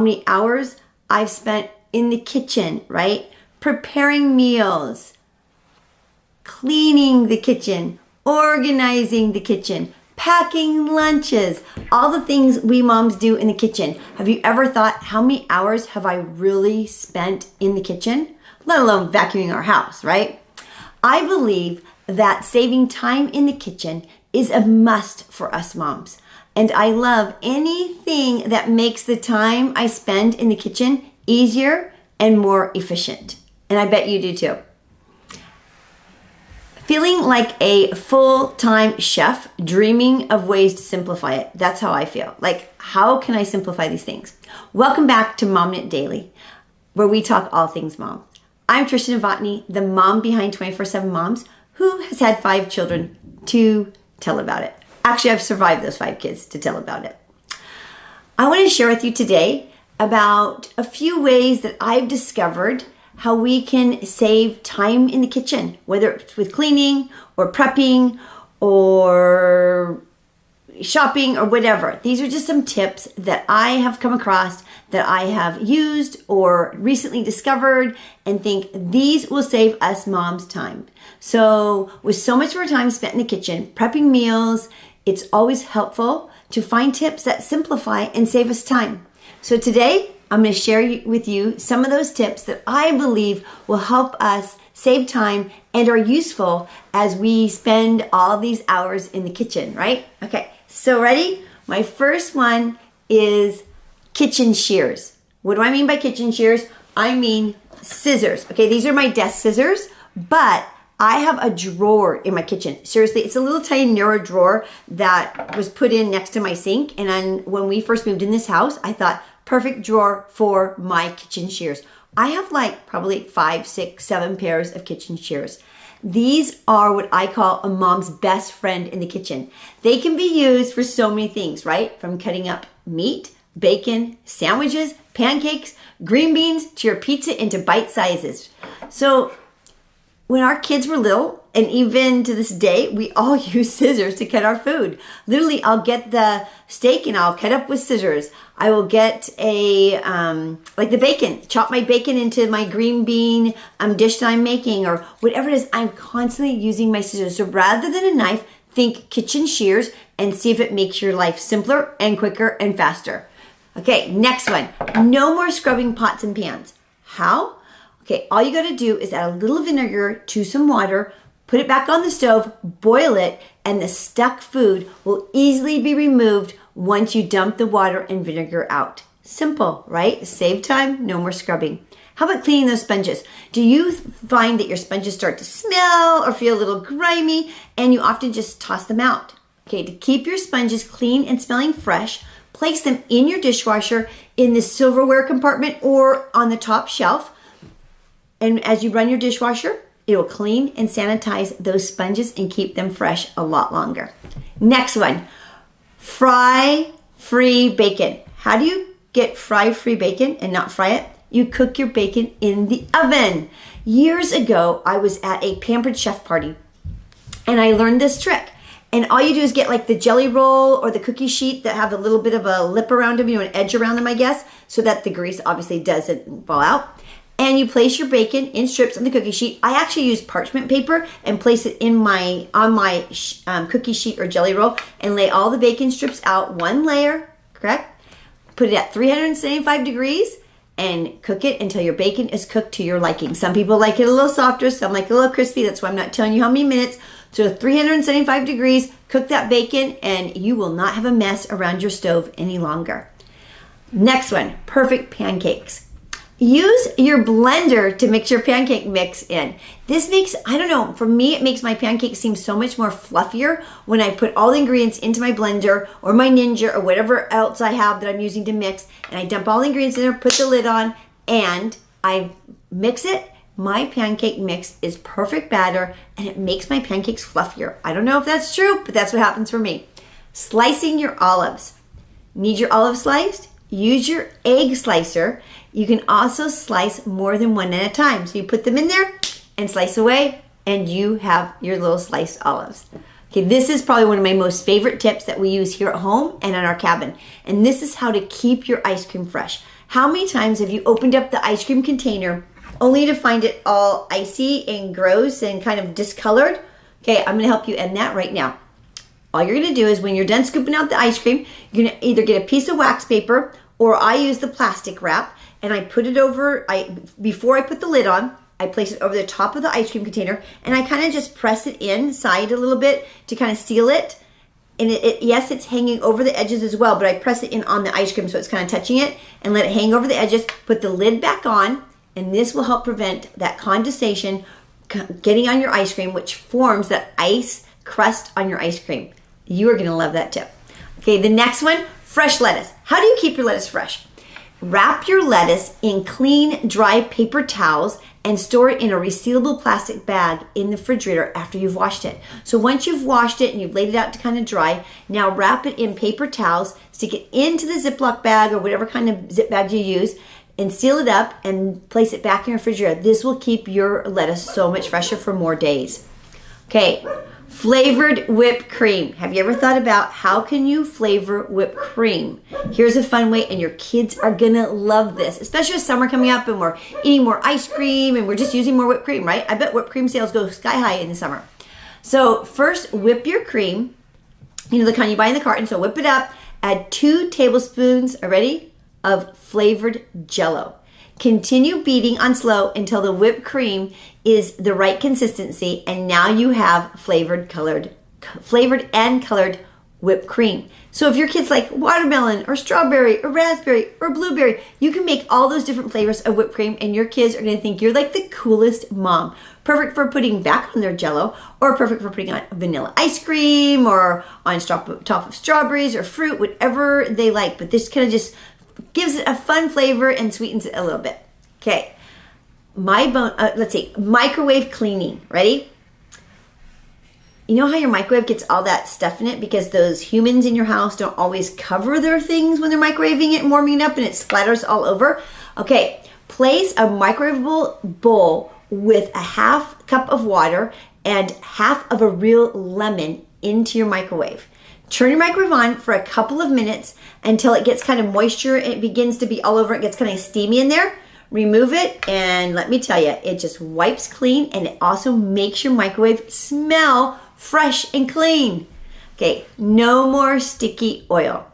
many hours I've spent in the kitchen, right? Preparing meals, cleaning the kitchen, organizing the kitchen, packing lunches, all the things we moms do in the kitchen. Have you ever thought, how many hours have I really spent in the kitchen? Let alone vacuuming our house, right? I believe that saving time in the kitchen is a must for us moms. And I love anything that makes the time I spend in the kitchen easier and more efficient. And I bet you do too. Feeling like a full-time chef, dreaming of ways to simplify it. That's how I feel. Like, how can I simplify these things? Welcome back to Mommin Daily, where we talk all things mom. I'm Trisha Novotny, the mom behind 24/7 Moms, who has had 5 children to tell about it. Actually, I've survived those 5 kids to tell about it. I want to share with you today about a few ways that I've discovered how we can save time in the kitchen, whether it's with cleaning or prepping or shopping or whatever. These are just some tips that I have come across, that I have used or recently discovered, and think these will save us moms time. So with so much more time spent in the kitchen, prepping meals, it's always helpful to find tips that simplify and save us time. So today, I'm going to share with you some of those tips that I believe will help us save time and are useful as we spend all these hours in the kitchen, right? Okay, so ready? My first one is kitchen shears. What do I mean by kitchen shears? I mean scissors. Okay, these are my desk scissors, but I have a drawer in my kitchen. Seriously, it's a little tiny narrow drawer that was put in next to my sink. And then when we first moved in this house, I thought, perfect drawer for my kitchen shears. I have like probably 5, 6, 7 pairs of kitchen shears. These are what I call a mom's best friend in the kitchen. They can be used for so many things, right? From cutting up meat, bacon, sandwiches, pancakes, green beans, to your pizza into bite sizes. So when our kids were little, and even to this day, we all use scissors to cut our food. Literally, I'll get the steak and I'll cut up with scissors. I will get like the bacon, chop my bacon into my green bean dish that I'm making, or whatever it is. I'm constantly using my scissors. So rather than a knife, think kitchen shears and see if it makes your life simpler and quicker and faster. Okay, next one. No more scrubbing pots and pans. How? Okay, all you gotta do is add a little vinegar to some water, put it back on the stove, boil it, and the stuck food will easily be removed once you dump the water and vinegar out. Simple, right? Save time, no more scrubbing. How about cleaning those sponges? Do you find that your sponges start to smell or feel a little grimy and you often just toss them out? Okay, to keep your sponges clean and smelling fresh, place them in your dishwasher in the silverware compartment or on the top shelf. And as you run your dishwasher, it will clean and sanitize those sponges and keep them fresh a lot longer. Next one, fry-free bacon. How do you get fry-free bacon and not fry it? You cook your bacon in the oven. Years ago, I was at a Pampered Chef party and I learned this trick. And all you do is get like the jelly roll or the cookie sheet that have a little bit of a lip around them, an edge around them, I guess, so that the grease obviously doesn't fall out. And you place your bacon in strips on the cookie sheet. I actually use parchment paper and place it on my cookie sheet or jelly roll and lay all the bacon strips out, one layer, correct? Put it at 375 degrees and cook it until your bacon is cooked to your liking. Some people like it a little softer, some like it a little crispy. That's why I'm not telling you how many minutes. So 375 degrees, cook that bacon, and you will not have a mess around your stove any longer. Next one, perfect pancakes. Use your blender to mix your pancake mix in. This makes, I don't know, for me, it makes my pancakes seem so much more fluffier when I put all the ingredients into my blender or my Ninja or whatever else I have that I'm using to mix, and I dump all the ingredients in there, put the lid on, and I mix it. My pancake mix is perfect batter, and it makes my pancakes fluffier. I don't know if that's true, but that's what happens for me. Slicing your olives. Need your olives sliced? Use your egg slicer. You can also slice more than one at a time. So you put them in there and slice away, and you have your little sliced olives. Okay, this is probably one of my most favorite tips that we use here at home and in our cabin. And this is how to keep your ice cream fresh. How many times have you opened up the ice cream container only to find it all icy and gross and kind of discolored? Okay, I'm going to help you end that right now. All you're going to do is when you're done scooping out the ice cream, you're going to either get a piece of wax paper, or I use the plastic wrap, and I put it over, before I put the lid on, I place it over the top of the ice cream container, and I kind of just press it inside a little bit to kind of seal it. And yes, it's hanging over the edges as well, but I press it in on the ice cream so it's kind of touching it, and let it hang over the edges. Put the lid back on, and this will help prevent that condensation getting on your ice cream, which forms that ice crust on your ice cream. You are going to love that tip. Okay, the next one, fresh lettuce. How do you keep your lettuce fresh? Wrap your lettuce in clean, dry paper towels and store it in a resealable plastic bag in the refrigerator after you've washed it. So once you've washed it and you've laid it out to kind of dry, now wrap it in paper towels, stick it into the Ziploc bag or whatever kind of zip bag you use, and seal it up and place it back in your refrigerator. This will keep your lettuce so much fresher for more days. Okay, flavored whipped cream. Have you ever thought about how can you flavor whipped cream? Here's a fun way, and your kids are gonna love this, especially with summer coming up and we're eating more ice cream and we're just using more whipped cream, right? I bet whipped cream sales go sky high in the summer. So first, whip your cream, the kind you buy in the carton. So whip it up, add 2 tablespoons, ready, of flavored Jell-O. Continue beating on slow until the whipped cream is the right consistency, and now you have flavored and colored whipped cream. So if your kids like watermelon or strawberry or raspberry or blueberry, you can make all those different flavors of whipped cream, and your kids are going to think you're like the coolest mom. Perfect for putting back on their Jell-O, or perfect for putting on vanilla ice cream or on top of strawberries or fruit, whatever they like. But this kind of just gives it a fun flavor and sweetens it a little bit. Okay, let's see, microwave cleaning. Ready? You know how your microwave gets all that stuff in it because those humans in your house don't always cover their things when they're microwaving it and warming it up, and it splatters all over? Okay, place a microwavable bowl with a half cup of water and half of a real lemon into your microwave. Turn your microwave on for a couple of minutes until it gets kind of moisture and it begins to be all over. It gets kind of steamy in there. Remove it, and let me tell you, it just wipes clean, and it also makes your microwave smell fresh and clean. Okay, no more sticky oil.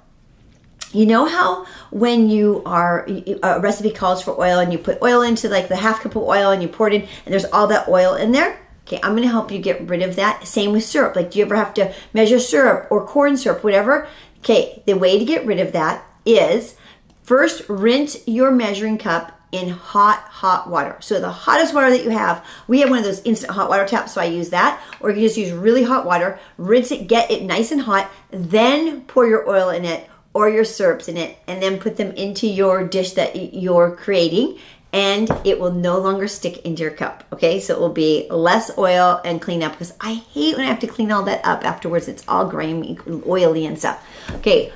You know how when a recipe calls for oil and you put oil into like the half cup of oil and you pour it in and there's all that oil in there? Okay, I'm gonna help you get rid of that. Same with syrup. Like, do you ever have to measure syrup or corn syrup, whatever? Okay, the way to get rid of that is first rinse your measuring cup in hot water. So the hottest water that you have, we have one of those instant hot water taps, so I use that. Or you can just use really hot water, rinse it, get it nice and hot, then pour your oil in it or your syrups in it, and then put them into your dish that you're creating, and it will no longer stick into your cup. Okay, so it will be less oil and clean up, because I hate when I have to clean all that up afterwards. It's all grimy, oily and stuff. Okay,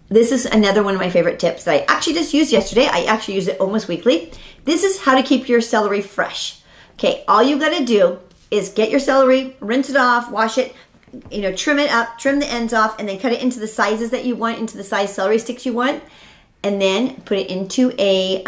this is another one of my favorite tips that I actually just used yesterday. I actually use it almost weekly. This is how to keep your celery fresh. Okay, all you gotta do is get your celery, rinse it off, wash it, trim it up, trim the ends off, and then cut it into the sizes that you want, into the size celery sticks you want, and then put it into a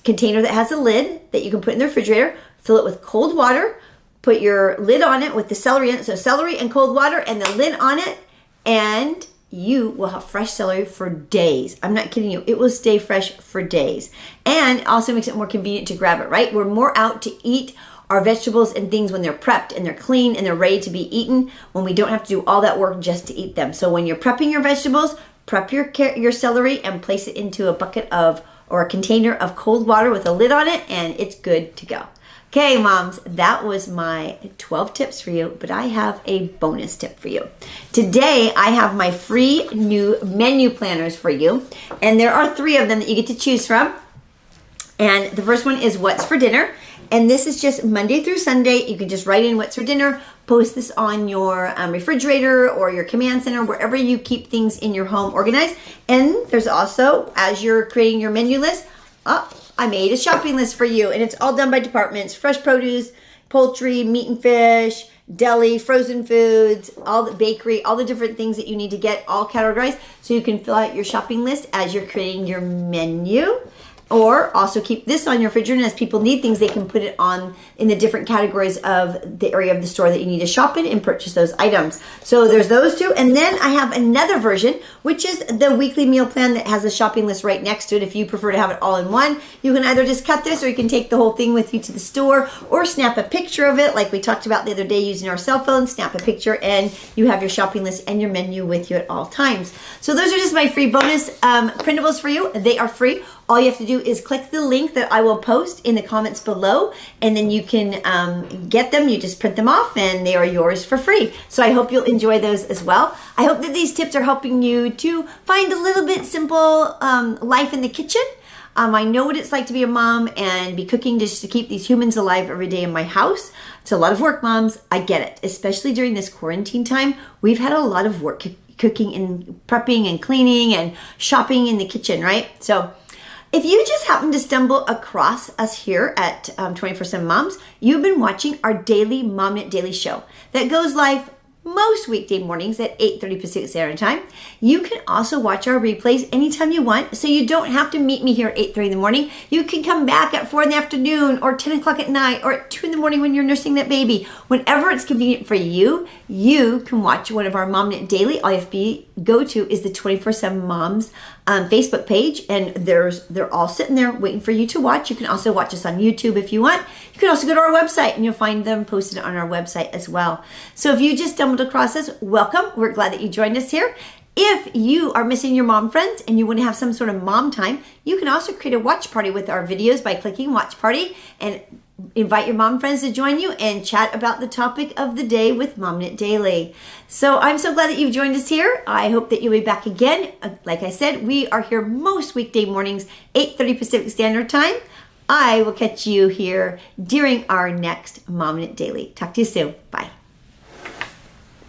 container that has a lid that you can put in the refrigerator. Fill it with cold water, put your lid on it with the celery in it, so celery and cold water and the lid on it, and you will have fresh celery for days. I'm not kidding you. It will stay fresh for days. And also makes it more convenient to grab it, right? We're more out to eat our vegetables and things when they're prepped and they're clean and they're ready to be eaten, when we don't have to do all that work just to eat them. So when you're prepping your vegetables, prep your celery and place it into a bucket or a container of cold water with a lid on it, and it's good to go. Okay, moms, that was my 12 tips for you, but I have a bonus tip for you. Today, I have my free new menu planners for you, and there are 3 of them that you get to choose from. And the first one is What's for Dinner, and this is just Monday through Sunday. You can just write in What's for Dinner, post this on your refrigerator or your command center, wherever you keep things in your home organized. And there's also, as you're creating your menu list, I made a shopping list for you, and it's all done by departments: fresh produce, poultry, meat and fish, deli, frozen foods, all the bakery, all the different things that you need to get all categorized so you can fill out your shopping list as you're creating your menu. Or also keep this on your refrigerator, and as people need things, they can put it on in the different categories of the area of the store that you need to shop in and purchase those items. So there's those two. And then I have another version, which is the weekly meal plan that has a shopping list right next to it. If you prefer to have it all in one, you can either just cut this, or you can take the whole thing with you to the store, or snap a picture of it like we talked about the other day using our cell phone. Snap a picture and you have your shopping list and your menu with you at all times. So those are just my free bonus printables for you. They are free. All you have to do is click the link that I will post in the comments below, and then you can get them. You just print them off and they are yours for free. So I hope you'll enjoy those as well. I hope that these tips are helping you to find a little bit simple life in the kitchen. I know what it's like to be a mom and be cooking just to keep these humans alive every day in my house. It's a lot of work, moms. I get it. Especially during this quarantine time, we've had a lot of work cooking and prepping and cleaning and shopping in the kitchen, right? So if you just happen to stumble across us here at 24/7 Moms, you've been watching our daily Mommin Daily show that goes live most weekday mornings at 8:30 Pacific Standard Time. You can also watch our replays anytime you want, so you don't have to meet me here at 8:30 in the morning. You can come back at 4 in the afternoon or 10 o'clock at night or at 2 in the morning when you're nursing that baby. Whenever it's convenient for you, you can watch one of our Mommin Daily. All you have to go to is the 24/7 Moms Facebook page, and they're all sitting there waiting for you to watch. You can also watch us on YouTube if you want. You can also go to our website and you'll find them posted on our website as well. So if you just stumbled across us, welcome. We're glad that you joined us here. If you are missing your mom friends and you want to have some sort of mom time, you can also create a watch party with our videos by clicking watch party and invite your mom friends to join you and chat about the topic of the day with Mommin Daily. So I'm so glad that you've joined us here. I hope that you'll be back again. Like I said, we are here most weekday mornings, 8:30 Pacific Standard Time. I will catch you here during our next Mommin Daily. Talk to you soon. Bye.